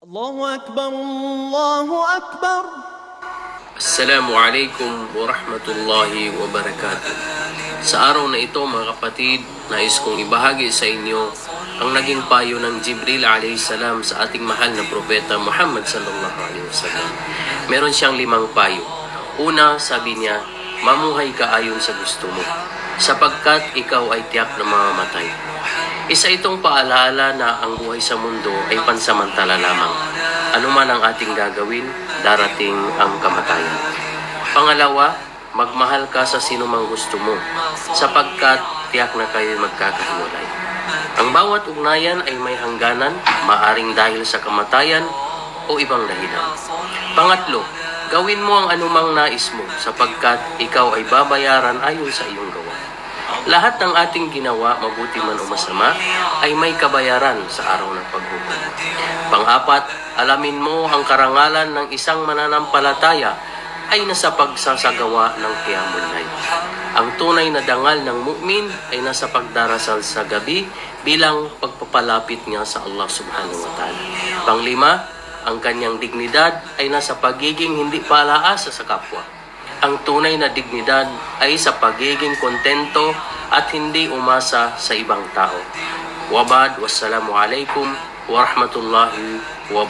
Allahu Akbar, Allahu Akbar. Assalamualaikum warahmatullahi wabarakatuh. Sa araw na ito mga kapatid, nais kong ibahagi sa inyo ang naging payo ng Jibril alayhisalam sa ating mahal na propeta Muhammad sallallahu alaihi wasallam. Meron siyang 5 payo. Una, sabi niya, mamuhay ka ayon sa gusto mo, sapagkat ikaw ay tiyak na mamamatay. Isa itong paalala na ang buhay sa mundo ay pansamantala lamang. Ano man ang ating gagawin, darating ang kamatayan. Pangalawa, magmahal ka sa sino mang gusto mo, sapagkat tiyak na kayo magkakahiwalay. Ang bawat ugnayan ay may hangganan, maaring dahil sa kamatayan o ibang dahilan. Pangatlo, gawin mo ang anumang nais mo, sapagkat ikaw ay babayaran ayon sa iyong gawa. Lahat ng ating ginawa, mabuti man o masama, ay may kabayaran sa araw ng paghukom. Pang-apat, alamin mo ang karangalan ng isang mananampalataya ay nasa pagsasagawa ng Qiyamul Layl. Ang tunay na dangal ng mu'min ay nasa pagdarasal sa gabi bilang pagpapalapit niya sa Allah subhanahu wa ta'ala. Pang-lima, ang kanyang dignidad ay nasa pagiging hindi palaasa sa kapwa. Ang tunay na dignidad ay sa pagiging kontento at hindi umasa sa ibang tao. Wabad, wassalamu alaikum warahmatullahi wabarakatuh.